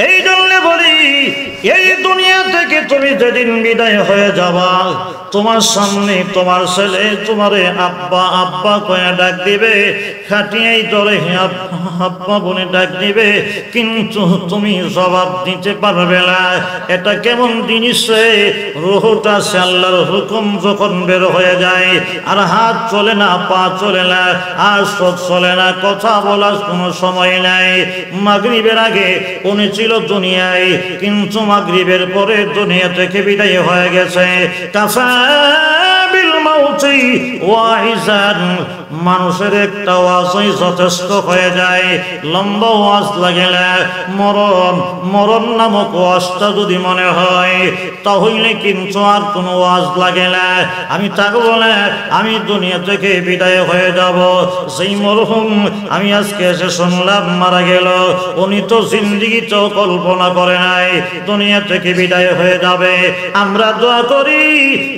এই জন্য বলি, এই দুনিয়া থেকে তুমি যেদিন বিদায় হয়ে যাবা, তোমার সামনে তোমার ছেলে তোমারে আব্বা আব্বা কয়ে ডাক দিবে, খাটিয়াই ধরে আব্বা বলে ডাক দিবে, কিন্তু তুমি জবাব দিতে পারবে না। এটা কেমন জিনিস রে? রূহটা সে আল্লাহর হুকুম যখন বের হয়ে যায়, আর হাত চলে না, পা চলে না, আর চোখ চলে না, কথা বলার কোনো সময় নাই। মাগরিবের আগে উনি ছিল দুনিয়ায়, কিন্তু মাগরিবের পরে দুনিয়া থেকে বিদায় হয়ে গেছে। কাফা বিল মাউতি ওয়াইজান, মানুষের একটা ওয়াজই যথেষ্ট হয়ে যায়। লম্বা ওয়াজ লাগে না, মরণ নামক ওয়াজটা যদি মনে হয় তাহলে কিন্তু আর কোনো ওয়াজ লাগে না। আমি থাকবো না, আমি দুনিয়া থেকে বিদায় হয়ে যাব। সেই মরহুম আমি আজকে এসে শুনলাম মারা গেল, উনি তো জিন্দেগিতেও কল্পনা করে নাই দুনিয়া থেকে বিদায় হয়ে যাবে। আমরা দোয়া করি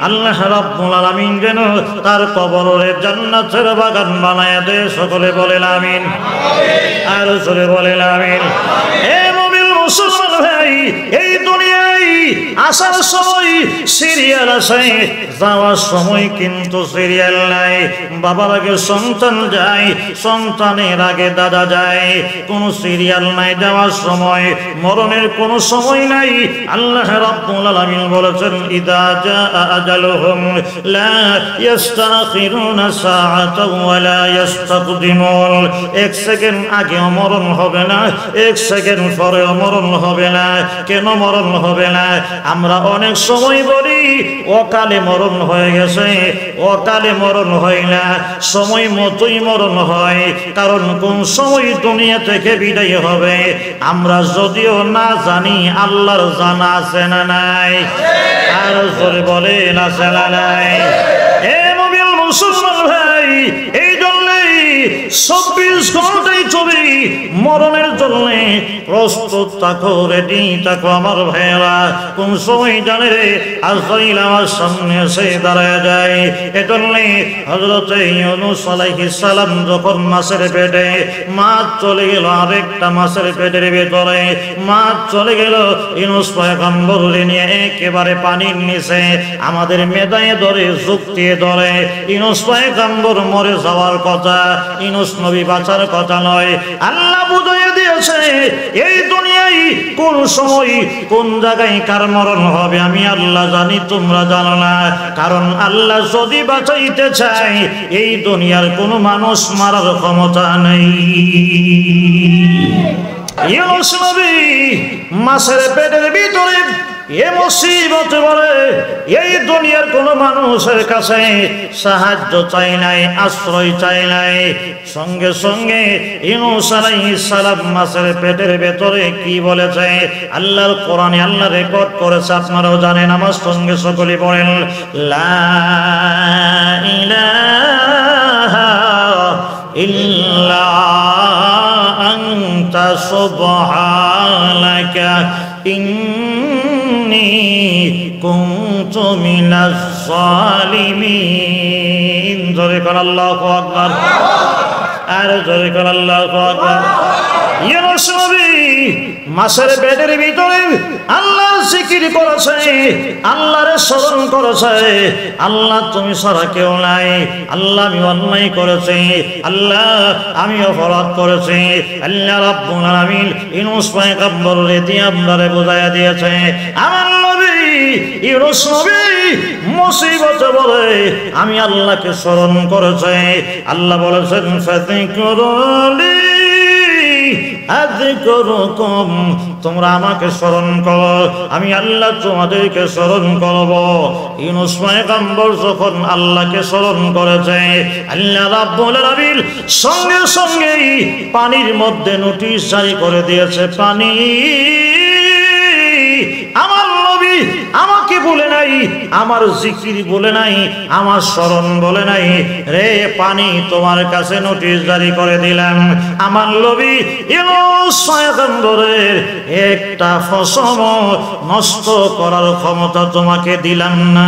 আল্লাহ রাব্বুল আলামিন যেন তার কবরে জান্নাতের বাগান বানায় দে। সকলে বলেন আমিন, আর জোরে বলেন আমিন। হে মুমিন মুসলমান ভাই, এই দুনিয়ায় আসার সময় সিরিয়াল আছে, যাওয়ার সময় কিন্তু সিরিয়াল নাই। বাবার আগে সন্তান যায়, সন্তানের আগে দাদা যায়, কোনো সিরিয়াল নাই যাওয়ার সময়। মরণের কোনো সময় নাই। আল্লাহ রাব্বুল আলামিন বলেছেন, ইদা জাআ আজালুহুম লা ইস্তাখিরুনা সাআতাও ওয়া লা ইস্তাকদিমুন। এক সেকেন্ড আগে মরণ হবে না, এক সেকেন্ড পরে মরণ হবে না। কেন মরণ হবে না? আমরা অনেক সময় বলি অকালে মরণ হয়ে গেছে, অকালে মরণ হয় না, সময় মতোই মরণ হয়। কারণ কোন সময় দুনিয়া থেকে বিদায় হবে আমরা যদিও না জানি, আল্লাহর জানা আছে না নাই? আর জোরে বলেন আছে না নাই? হে মুমিন মুসলমান ভাই, এই জন্যই 24 ঘন্টাই ছবি মরণের জন্য প্রস্তুত থাকো, রেডি থাকো আমার ভাইয়েরা। কোন সময় জানে রে আজরাইল আমার সামনে এসে দাঁড়ায় যায়। এজন্য হযরত ইউনূস আলাইহিস সালাম যখন মাছের পেটে, মাছ চলে গেল আরেকটা মাছের পেটের ভিতরে, মাছ চলে গেল, ইউনূস পয়গম্বর নিয়ে একেবারে পানির নিচে আমাদের মেদায়ে ধরে যুক্তি ধরে। ইউনূস পয়গম্বর মরে যাওয়ার কথা, ইউনূস নবী বাঁচার কথা নয়। আল্লাহ বুঝিয়ে দিয়েছে এই দুনিয়ায় কোন সময় কোন জায়গায় কার মরণ হবে আমি আল্লাহ জানি, তোমরা জানো না। কারণ আল্লাহ যদি বাঁচাইতে চায় এই দুনিয়ার কোনো মানুষ মারার ক্ষমতা নেই। ইউনূস নবী মাছের পেটের ভিতরে এ মুসিবতে পড়ে এই দুনিয়ার কোন মানুষের কাছে সাহায্য চাই নাই, আশ্রয় চাই নাই। সঙ্গে সঙ্গে ইউনূস আলাইহিস সালাম মাছের পেটের ভেতরে কি বলেছে আল্লাহর কোরআনে আল্লাহ রেকর্ড করেছে, আপনারাও জানেন। আমার সঙ্গে সকলে বলেন, লা ইলাহা ইল্লা আনতা সুবহানাকা ইন্নী কুনতু মিনাজ জালিমিন। জোরে কর আল্লাহু আকবার, আর জোরে কর আল্লাহু আকবার। ইউনূস নবী মাছের পেটের ভিতরে আল্লাহর জিকির করেছে, আল্লাহর স্মরণ করেছে। আল্লাহ তুমি ছাড়া কেউ নাই, আল্লাহ আমি অন্যায় করেছি, আল্লাহ আমি অপরাধ করেছি। আল্লাহ রাব্বুল আলামিন ইউনূস পয়গম্বরের দিয়ে আমরারে বুঝাইয়া দিয়েছে। আমার নবী ইউনূস নবী মুসিবতে বলে আমি আল্লাহকে স্মরণ করেছি। আল্লাহ বলেছেন, ফাযকুরুনি আযকুরুকুম, তোমরা আমাকে স্মরণ করো, আমি আল্লাহ তোমাদেরকে স্মরণ করব। ইউনূস পয়গম্বর যখন আল্লাহকে স্মরণ করেছে, আল্লাহ রাব্বুল আলামিন সঙ্গে সঙ্গেই পানির মধ্যে নোটিশ জারি করে দিয়েছে, পানি আমার নবী আমাকে বলে নাই, আমার জিকির বলে নাই, আমার স্মরণ বলে নাই, রে পানি তোমার কাছে নোটিশ জারি করে দিলাম। আমার নবী ইউনূস পয়গম্বরের একটা ফসল নষ্ট করার ক্ষমতা তোমাকে দিলাম না।